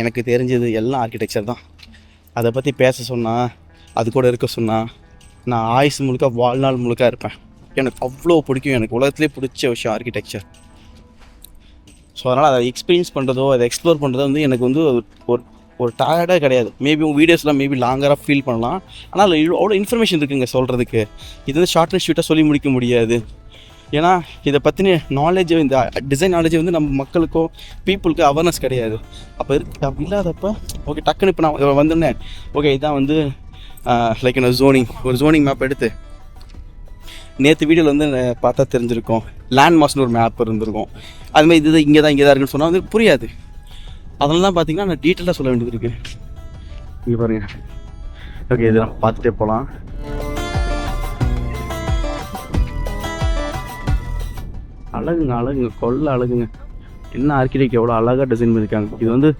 எனக்கு தெரிஞ்சது எல்லாம் ஆர்கிடெக்சர் தான். அதை பற்றி பேச சொன்னால், அது கூட இருக்க சொன்னால், நான் ஆயுசு முழுக்க, வாழ்நாள் முழுக்க இருப்பேன். எனக்கு அவ்வளோ பிடிக்கும். எனக்கு உலகத்துலேயே பிடிச்ச விஷயம் ஆர்கிடெக்சர். ஸோ அதனால் அதை எக்ஸ்பீரியன்ஸ் பண்ணுறதோ, அதை எக்ஸ்ப்ளோர் பண்ணுறதோ வந்து எனக்கு வந்து ஒரு டயர்டாக கிடையாது. மேபி உங்கள் வீடியோஸ்லாம் மேபி லாங்கராக ஃபீல் பண்ணலாம், ஆனால் அவ்வளோ இன்ஃபர்மேஷன் இருக்குங்க சொல்கிறதுக்கு. இது வந்து ஷார்ட் அண்ட் ஸ்வீட்டாக சொல்லி முடிக்க முடியாது. ஏன்னா இதை பற்றின நாலேஜ், இந்த டிசைன் நாலேஜ் வந்து நம்ம மக்களுக்கோ பீப்புளுக்கு அவேர்னஸ் கிடையாது. அப்படி இல்லாதப்போ ஓகே டக்குன்னு இப்போ நான் வந்தோடனே ஓகே இதான் வந்து லைக் என்ன ஒரு ஜோனிங் மேப் எடுத்து, நேற்று வீடியோவில் வந்து பார்த்தா தெரிஞ்சிருக்கும், லேண்ட்மார்க்ஸ்னு ஒரு மேப் இருந்திருக்கும். அதுமாதிரி இது இங்கே தான் இருக்குன்னு சொன்னால் வந்து புரியாது. அதனால தான் பார்த்தீங்கன்னா நான் டீட்டெயிலாக சொல்ல வேண்டியது இருக்குது. இங்கே பாருங்கள். ஓகே, இது நம்ம பார்த்துட்டே போகலாம். அழகுங்க, கொள்ள அழகுங்க. என்ன ஆர்கிடெக்ட் எவ்வளோ அழகாக டிசைன் பண்ணியிருக்காங்க. இது வந்து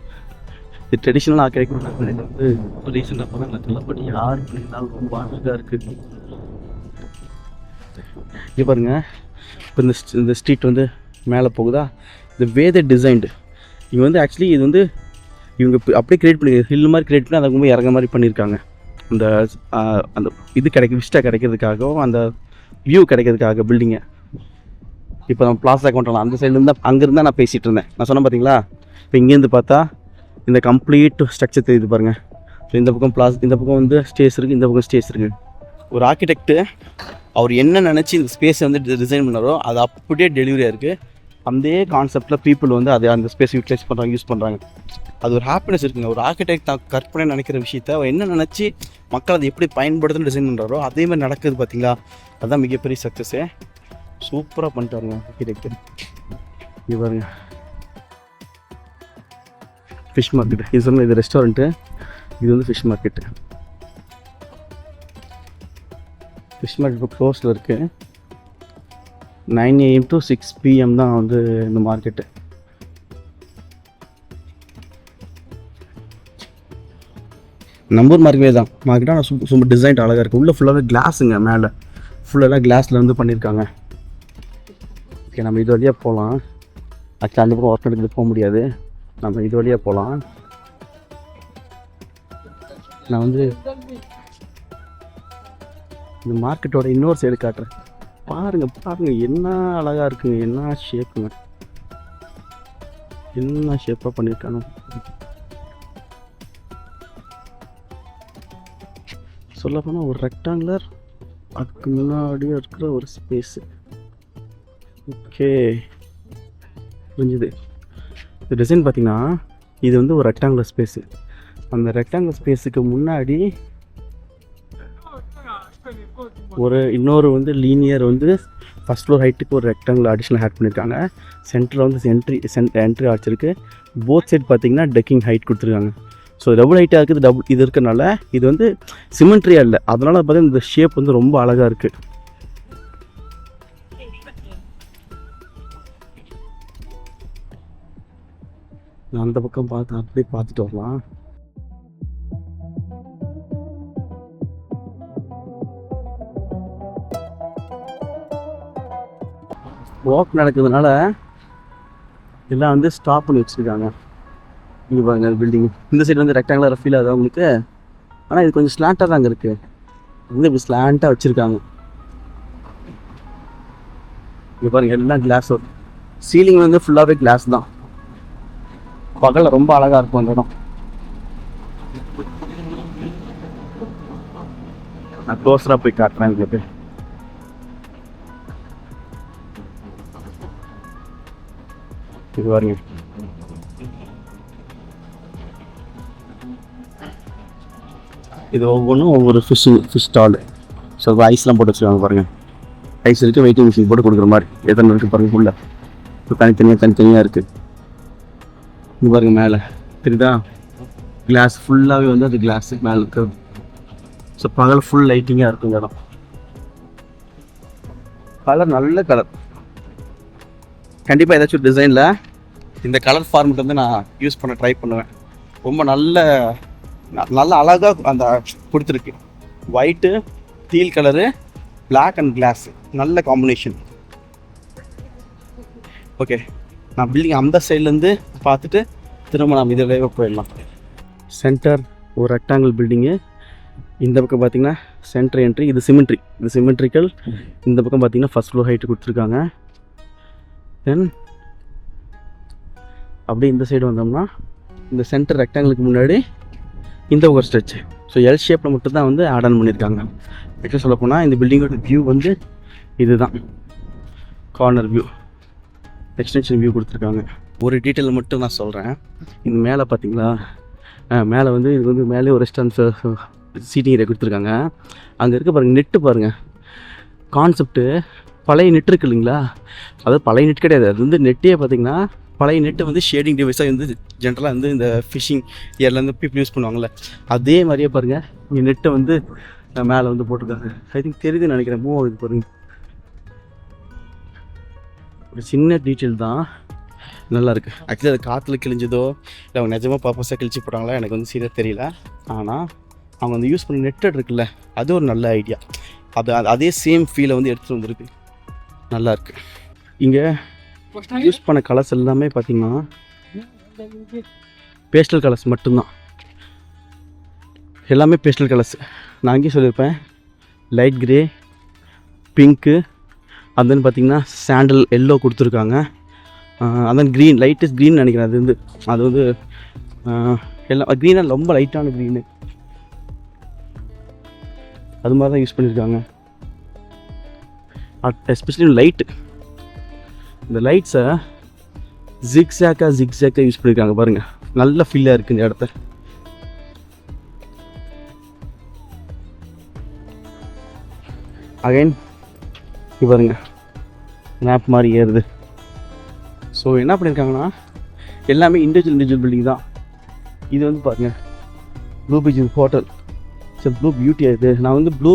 இது ட்ரெடிஷ்னல் ஆர்கிடெக்ட் வந்து ரீசெண்டாக பண்ணாங்க. நல்லபடி யார் பண்ணியிருந்தாலும் ரொம்ப அழகாக இருக்குது. இங்கே பாருங்கள், இப்போ இந்த ஸ்ட்ரீட் வந்து மேலே போகுதா, இந்த வேத டிசைன்டு. இங்கே வந்து ஆக்சுவலி இது வந்து இவங்க அப்படியே க்ரியேட் பண்ணி ஹில் மாதிரி க்ரியேட் பண்ணி அதை ரொம்ப இறங்க மாதிரி பண்ணியிருக்காங்க. அந்த இது விஸ்டா கிடைக்கிறதுக்காகவும் அந்த வியூ கிடைக்கிறதுக்காக பில்டிங்கை. இப்போ நம்ம பிளாஸா கொண்டலாம் அந்த சைட்லேருந்து அங்கேருந்தா நான் பேசிகிட்டு இருந்தேன். நான் சொன்னேன் பார்த்தீங்களா, இப்போ இங்கேருந்து பார்த்தா இந்த கம்ப்ளீட் ஸ்ட்ரக்சர் தெரியுது பாருங்கள். ஸோ இந்த பக்கம் இந்த பக்கம் வந்து ஸ்டேஸ் இருக்குது, இந்த பக்கம் ஸ்டேஸ் இருக்குது. ஒரு ஆர்கிடெக்ட்டு அவர் என்ன நினச்சி இந்த ஸ்பேஸை வந்து டிசைன் பண்ணாரோ அது அப்படியே டெலிவரியாக இருக்குது. அதே கான்செப்டில் பீப்புள் வந்து அந்த ஸ்பேஸ் யூஸ் பண்ணுறாங்க. அது ஒரு ஹாப்பினஸ் இருக்குங்க. ஒரு ஆர்கிடெக்ட் தான் கற்பனை நினைக்கிற விஷயத்த அவர் என்ன நினச்சி மக்கள் அதை எப்படி பயன்படுத்துன்னு டிசைன் பண்ணுறாரோ அதே மாதிரி நடக்குது பார்த்தீங்களா. அதுதான் மிகப்பெரிய சக்ஸஸே. சூப்பராக பண்ணிட்டாருங்க ஆர்கிடெக்ட். இது பாருங்க, ஃபிஷ் மார்க்கெட். இது சொன்ன இது ரெஸ்டாரண்ட்டு, இது வந்து ஃபிஷ் மார்க்கெட்டு. ஃபிஷ் மார்க்கெட் இப்போ க்ளோஸில் இருக்குது. 9 AM to 6 PM தான் வந்து இந்த மார்க்கெட்டு. நம்பூர் மார்க்கெட்டே தான் மார்க்கெட்டாக. நான் ரொம்ப டிசைன் அழகாக இருக்குது. உள்ளே ஃபுல்லாகவே கிளாஸுங்க, மேலே ஃபுல்லாக கிளாஸில் வந்து பண்ணியிருக்காங்க. ஓகே, நம்ம இது வழியாக போகலாம். ஆக்சுவலி அந்த பக்கம் ஒர்க் எடுத்துகிட்டு போக முடியாது, நம்ம இது வழியாக போகலாம். நான் வந்து இந்த மார்க்கெட்டோட இன்னொரு சைடு காட்டுறேன். பாருங்கள் என்ன அழகாக இருக்குங்க, என்ன ஷேப்புங்க. என்ன ஷேப்பாக பண்ணியிருக்கானோ. சொல்லப்போனால் ஒரு ரெக்டாங்குலர், அதுக்கு முன்னாடியே இருக்கிற ஒரு ஸ்பேஸு. ஓகே, புரிஞ்சுது. இந்த டிசைன் பார்த்தீங்கன்னா இது வந்து ஒரு ரெக்டாங்குலர் ஸ்பேஸு. அந்த ரெக்டாங்குலர் ஸ்பேஸுக்கு முன்னாடி இன்னொரு வந்து லீனியர் வந்து ஃபஸ்ட் ஃப்ளோர் ஹைட்டுக்கு ஒரு ரெக்டாங்குலர் அடிஷனல் ஆட் பண்ணியிருக்காங்க. சென்டரில் வந்து என்ட்ரி ஆர்ச். போத் சைட் பார்த்தீங்கன்னா டெக்கிங் ஹைட் கொடுத்துருக்காங்க. ஸோ டபுள் ஹைட்டாக இருக்குது. இது இருக்கிறனால இது வந்து சிமெண்ட்ரியாக இல்லை, அதனால் பார்த்தீங்கன்னா இந்த ஷேப் வந்து ரொம்ப அழகாக இருக்குது. அந்த பக்கம் அப்படியே பார்த்துட்டு வரலாம். வாக் நடக்கிறதுனால எல்லாம் வந்து ஸ்டாப் பண்ணி வச்சுருக்காங்க. இங்கே பாருங்க பில்டிங் இந்த சைடு வந்து ரெக்டாங்குலர் ஃபீல் ஆகுது அவங்களுக்கு. ஆனால் இது கொஞ்சம் ஸ்லாண்டாக தாங்க இருக்குது. வந்து இப்படி ஸ்லாண்டாக வச்சுருக்காங்க. இங்கே பாருங்க எல்லாம் கிளாஸ். சீலிங் வந்து ஃபுல்லாகவே கிளாஸ் தான். பகலில் ரொம்ப அழகாக இருக்கும் அந்த இடம். நான் க்ளோஸராக போய் காட்டுறேன் உங்களுக்கு. இது பாருங்க, இது ஒவ்வொன்றும் ஒவ்வொரு ஃபிஷ் ஸ்டாலு. ஸோ ஐஸ்லாம் போட்டு வச்சுருக்காங்க பாருங்கள். ஐஸ் இருக்குது, வெயிட்டிங் மிஷின் போட்டு கொடுக்குற மாதிரி எத்தனை இருக்குது பாருங்கள். ஃபுல்லாக இப்போ தனித்தனியாக இருக்குது. இது பாருங்கள் மேலே தெரியுதா, கிளாஸ் ஃபுல்லாகவே வந்து அது கிளாஸு மேலே இருக்குது. ஸோ பகல் ஃபுல் லைட்டிங்காக இருக்கும் இடம். கலர் நல்ல கலர். கண்டிப்பாக ஏதாச்சும் டிசைனில் இந்த கலர் ஃபார்மெட் வந்து நான் யூஸ் பண்ண ட்ரை பண்ணுவேன். ரொம்ப நல்ல அழகாக அந்த கொடுத்துருக்கு. White, teal colour, black and glass, நல்ல காம்பினேஷன். ஓகே, நான் பில்டிங் அந்த சைட்லேருந்து பார்த்துட்டு திரும்ப நாம் இதில் போயிடலாம். சென்டர் ஒரு ரெக்டாங்கிள் பில்டிங்கு. இந்த பக்கம் பார்த்தீங்கன்னா சென்டர் என்ட்ரி. இது சிமெண்ட்ரிக்கல். இந்த பக்கம் பார்த்தீங்கன்னா ஃபஸ்ட் ஃப்ளோர் ஹைட்டு கொடுத்துருக்காங்க. தென் அப்படியே இந்த சைடு வந்தோம்னா இந்த சென்டர் ரெக்டாங்கிளுக்கு முன்னாடி இந்த ஒரு ஸ்ட்ரெச். ஸோ எல் ஷேப்பில் மட்டும்தான் வந்து ஆட் ஆன் பண்ணியிருக்காங்க. ஆக்சுவலாக சொல்ல போனால் இந்த பில்டிங்கோட வியூ வந்து இதுதான், கார்னர் வியூ, எக்ஸ்டென்ஷன் வியூ கொடுத்துருக்காங்க. ஒரு டீட்டெயில் மட்டும் நான் சொல்கிறேன். இந்த மேலே பார்த்தீங்களா, மேலே வந்து இது வந்து மேலே ஒரு ரெஸ்டாரண்ட் சீட்டிங் ஏரியா கொடுத்துருக்காங்க. அங்கே இருக்க பாருங்கள் நெட்டு பாருங்கள். கான்செப்ட்டு பழைய நெட் இருக்குது இல்லைங்களா, அதாவது பழைய நெட் கிடையாது, அது வந்து நெட்டே பார்த்திங்கன்னா பழைய நெட்டு வந்து ஷேடிங் டிவைஸாக வந்து ஜென்ரலாக வந்து இந்த ஃபிஷிங் ஏர்லேருந்து பீப்புள் யூஸ் பண்ணுவாங்கள்ல, அதே மாதிரியே பாருங்கள் இங்கே நெட்டை வந்து மேலே வந்து போட்டிருக்காங்க. ஐ திங்க் தெரியுதுன்னு நினைக்கிறேன். மூவ் ஆகுது பாருங்க. ஒரு சின்ன டீட்டெயில் தான், நல்லாயிருக்கு. ஆக்சுவலி அது காற்றுல கிழிஞ்சதோ இல்லை அவங்க நிஜமாக பர்பஸாக கிழிச்சு போட்டாங்களா எனக்கு வந்து சீரியஸாக தெரியல. ஆனால் அவங்க வந்து யூஸ் பண்ணி நெட்டட் இருக்குல்ல, அது ஒரு நல்ல ஐடியா. அதே சேம் ஃபீலை வந்து எடுத்துகிட்டு வந்துருக்கு. நல்லாயிருக்கு. இங்கே யூஸ் பண்ண கலர்ஸ் எல்லாமே பார்த்திங்கன்னா பேஸ்டல் கலர்ஸ் மட்டும்தான். எல்லாமே பேஸ்டல் கலர்ஸ். நான் அங்கேயும் சொல்லியிருப்பேன், லைட் கிரே, பிங்க்கு, அதுன்னு பார்த்திங்கன்னா சாண்டல் எல்லோ கொடுத்துருக்காங்க. அதான் க்ரீன், லைட்டஸ்ட் க்ரீன் நினைக்கிறேன். அது வந்து எல்லாம் க்ரீனாக ரொம்ப லைட்டான க்ரீனு, அது மாதிரி தான் யூஸ் பண்ணியிருக்காங்க. எஸ்பெஷலி லைட்டு, இந்த லைட்ஸை ஜிக்ஸாக்காக யூஸ் பண்ணியிருக்காங்க பாருங்கள். நல்ல ஃபீலாக இருக்குது இந்த இடத்த. அகைன் பாருங்க மேப் மாதிரி ஏறுது. ஸோ என்ன பண்ணியிருக்காங்கன்னா எல்லாமே இண்டிவிஜுவல் பில்டிங் தான். இது வந்து பாருங்கள் ப்ளூ பீச் ஹோட்டல். சரி, ப்ளூ பியூட்டி ஆகுது. நான் வந்து ப்ளூ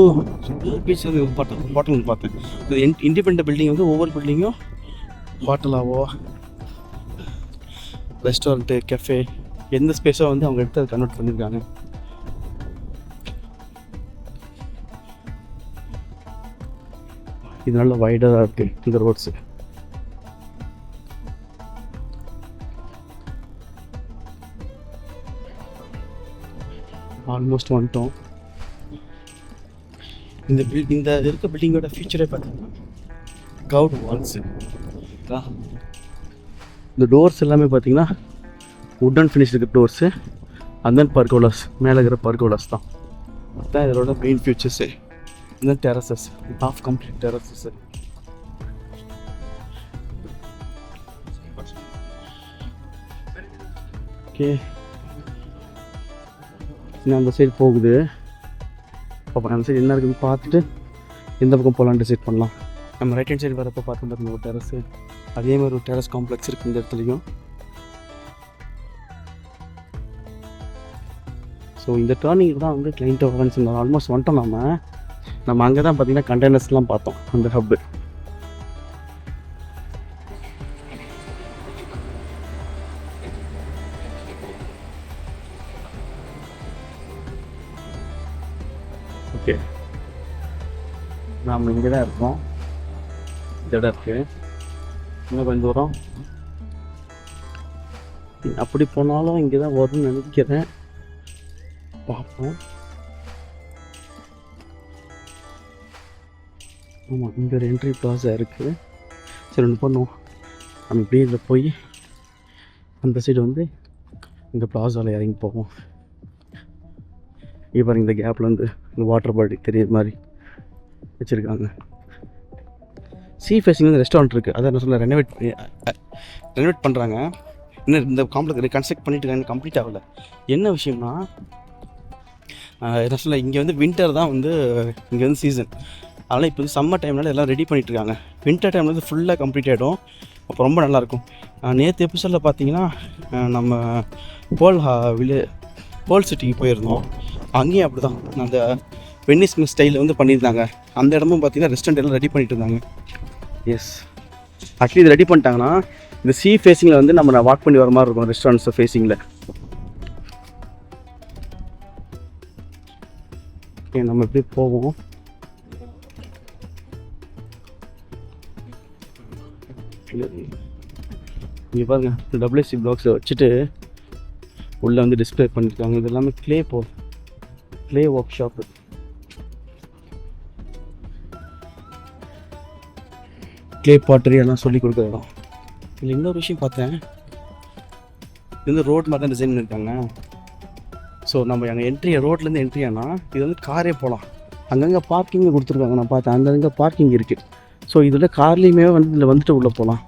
பீச் ஹோட்டல் பார்த்தேன். இண்டிபெண்ட் பில்டிங் வந்து ஒவ்வொரு பில்டிங்கும் ஹோட்டலாவோ ரெஸ்டாரண்ட்டு கெஃபே எந்த ஸ்பேஸோ வந்து அவங்க எடுத்து அதை கன்வெர்ட் பண்ணியிருக்காங்க. இது நல்ல வைடராக இருக்குது இந்த ரோட்ஸு. ஆல்மோஸ்ட் வந்துட்டோம். இந்த இருக்க பில்டிங்கோட ஃபியூச்சரே பார்த்தீங்கன்னா கவுட் வால்ஸு. இந்த டோர்ஸ் எல்லாமே பார்த்தீங்கன்னா வுட்டன் ஃபினிஷ் இருக்க டோர்ஸு. அந்த பர்கோலாஸ் மேலே இருக்கிற பர்கோலாஸ் தான். அதுதான் இதோட மெயின் ஃபியூச்சர்ஸு. இந்த டெரஸஸ், ஹாஃப் கம்ப்ளீட் டெரஸஸ். ஓகே, இன்னும் அந்த சைடு போகுது. அப்போ அந்த சைடு என்ன இருக்குன்னு பார்த்துட்டு எந்த பக்கம் போகலான்னு டிசைட் பண்ணலாம். நம்ம ரைட் ஹேண்ட் சைடு வரப்போ பார்த்து பார்த்தீங்க ஒரு டெரஸு. அதே மாதிரி ஒரு டெரஸ் காம்ப்ளெக்ஸ் இருக்குது இந்த இடத்துலையும். ஸோ இந்த டேர்னிங் தான் வந்து கிளைண்ட் ஓவரன்ஸ் ஆல்மோஸ்ட் வந்துட்டோம். நம்ம அங்கே தான் பார்த்தீங்கன்னா கண்டெய்னர்ஸ்லாம் பார்த்தோம் அந்த ஹப்பு. ஓகே, நாம் இங்கே தான் இருக்கோம். இந்த இடம் இருக்குது. இன்னும் கொஞ்சம் தூரம் அப்படி போனாலும் இங்கே தான் வரும்னு நினைக்கிறேன். பார்ப்போம். ஆமாம், இங்கே ஒரு என்ட்ரி பிளாஸா இருக்குது. சரி, ஒன்று பண்ணுவோம். நம்ம இப்படியே இதில் போய் அந்த சைடு வந்து இந்த பிளாஸாவில் இறங்கி போவோம். இப்போ இந்த கேப்பில் வந்து இந்த வாட்டர் பாட்டில் தெரியுற மாதிரி வச்சுருக்காங்க. சீ ஃபேஸிங் வந்து ரெஸ்டாரண்ட் இருக்குது. அதை நான் சொல்ல ரெனோவேட் பண்ணுறாங்க. இன்னும் இந்த காம்ப்ளெக்ஸ் கன்ஸ்ட்ரக்ட் பண்ணிட்டு இருக்காங்க, கம்ப்ளீட் ஆகலை. என்ன விஷயம்னா என்ன சொல்ல, இங்கே வந்து வின்டர் தான் வந்து இங்கே வந்து சீசன். அதனால் இப்போ வந்து சம்மர் டைம்னால எல்லாம் ரெடி பண்ணிகிட்ருக்காங்க. வின்டர் டைமில் வந்து ஃபுல்லாக கம்ப்ளீட் ஆகிடும். அப்போ ரொம்ப நல்லாயிருக்கும். நேற்று எபிசோடில் பார்த்தீங்கன்னா நம்ம போல் சிட்டிக்கு போயிருந்தோம். அங்கேயும் அப்படி தான் அந்த வெனிஸ் ஸ்டைலில் வந்து பண்ணியிருந்தாங்க. அந்த இடமும் பார்த்தீங்கன்னா ரெஸ்டாரண்ட் எல்லாம் ரெடி பண்ணிட்டு இருந்தாங்க. எஸ், ஆக்சுவலி இது ரெடி பண்ணிட்டாங்கன்னா இந்த சீ ஃபேஸிங்கில் வந்து நம்ம வாக் பண்ணி வர மாதிரி இருக்கும் ரெஸ்டாரண்ட்ஸ் ஃபேஸிங்கில். ஓகே, நம்ம எப்படி போவோம். இங்கே பாருங்க, WC பிளாக்ஸை வச்சுட்டு உள்ளே வந்து டிஸ்பிளே பண்ணியிருக்காங்க. இது எல்லாமே clay work shop. Clay pottery எல்லாம் சொல்லி கொடுக்குற இடம். இதில் இன்னொரு விஷயம் பார்த்தேன், இது வந்து ரோட் மாதிரி தான் டிசைன் பண்ணியிருக்காங்க. ஸோ நம்ம அங்கே ரோட்லேருந்து என்ட்ரி ஆனால் இது வந்து காரே போகலாம். அங்கங்கே பார்க்கிங் கொடுத்துருக்காங்க. நான் பார்த்தேன், அங்கங்கே பார்க்கிங் இருக்குது. ஸோ இதில் கார்லேயுமே வந்து இதில் வந்துட்டு உள்ளே போகலாம்.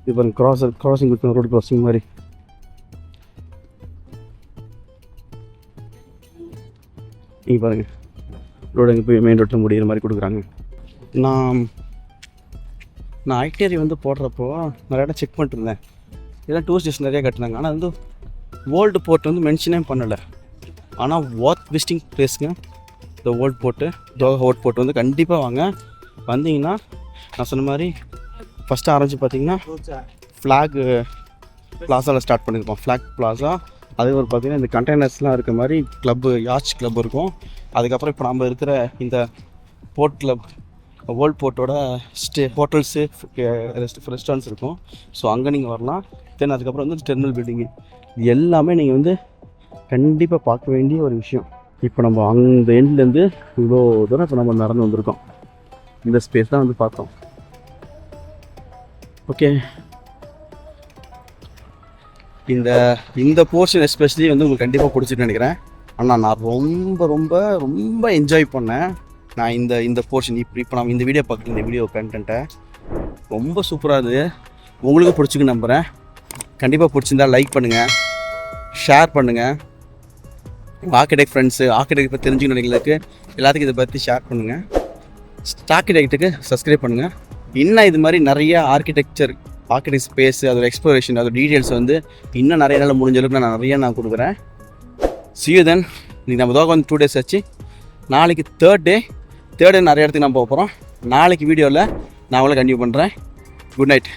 இது பாருங்க, கிராசிங் கொடுத்துருங்க, ரோடு கிராசிங் மாதிரி. இங்கே பாருங்கள், ரோடு அங்கே போய் மெயின் ரோட்டில் முடிகிற மாதிரி கொடுக்குறாங்க. நான் ஐட்டேரி வந்து போடுறப்போ நிறைய இடம் செக் பண்ணிட்டு இருந்தேன். இதெல்லாம் டூரிஸ்ட் நிறையா கட்டினாங்க. ஆனால் வந்து ஓல்டு போர்ட் வந்து மென்ஷனே பண்ணலை. ஆனால் வாட் விசிட்டிங் பிளேஸுங்க இந்த ஓல்டு போர்ட்டு. ஓல்டு போர்ட் வந்து கண்டிப்பாக வாங்க. வந்தீங்கன்னா நான் சொன்ன மாதிரி ஃபஸ்ட்டு ஆரம்பிச்சு பார்த்தீங்கன்னா ஃப்ளாக் பிளாஸாவில் ஸ்டார்ட் பண்ணியிருக்கோம். ஃப்ளாக் பிளாஸா, அதே ஒரு பார்த்தீங்கன்னா இந்த கண்டெய்னர்ஸ்லாம் இருக்க மாதிரி யாச் கிளப் இருக்கும். அதுக்கப்புறம் இப்போ நம்ம இருக்கிற இந்த போர்ட் கிளப், ஓல்ட் போர்ட்டோட ஹோட்டல்ஸு ரெஸ்டாரண்ட்ஸ் இருக்கும். ஸோ அங்கே நீங்கள் வரலாம். தென் அதுக்கப்புறம் வந்து டெர்மினல் பில்டிங்கு, இது எல்லாமே நீங்கள் வந்து கண்டிப்பாக பார்க்க வேண்டிய ஒரு விஷயம். இப்போ நம்ம அந்த எண்ட்லேருந்து இவ்வளோ தூரம் இப்போ நம்ம நடந்து வந்திருக்கோம். இந்த ஸ்பேஸ் தான் வந்து பார்த்தோம். ஓகே, இந்த போர்ஷன் எஸ்பெஷலி வந்து உங்களுக்கு கண்டிப்பாக பிடிச்சிட்டு நினைக்கிறேன். ஆனால் நான் ரொம்ப ரொம்ப ரொம்ப என்ஜாய் பண்ணேன். நான் இந்த போர்ஷன் இப்போ நம்ம இந்த வீடியோ பார்க்குற இந்த வீடியோ கண்டென்ட்டை ரொம்ப சூப்பராக இருந்தது. உங்களுக்கு பிடிச்சிக்கு நம்புகிறேன். கண்டிப்பாக பிடிச்சிருந்தா லைக் பண்ணுங்கள், ஷேர் பண்ணுங்கள். ஆர்கிடெக்ட் ஃப்ரெண்ட்ஸு, ஆர்கிடெக்ட் பற்றி தெரிஞ்சுக்கிறவங்களுக்கு எல்லாத்துக்கும் இதை பற்றி ஷேர் பண்ணுங்கள். ஸ்டாக்கிடெக்ட்டுக்கு சப்ஸ்கிரைப் பண்ணுங்கள். இன்னும் இது மாதிரி நிறைய ஆர்கிடெக்ட் ஸ்பேஸ், அதோட எக்ஸ்ப்ளோரேஷன், அதோட டீட்டெயில்ஸ் வந்து இன்னும் நிறைய நாள் முடிஞ்ச அளவுக்கு நான் கொடுக்குறேன். See you then. இன்றைக்கி நம்ம தோக வந்து 2 days ஆச்சு. நாளைக்கு தேர்ட் டே நிறைய இடத்துக்கு நான் போக போகிறோம். நாளைக்கு வீடியோவில் நான் உங்களை கண்டினியூ பண்ணுறேன். Good night.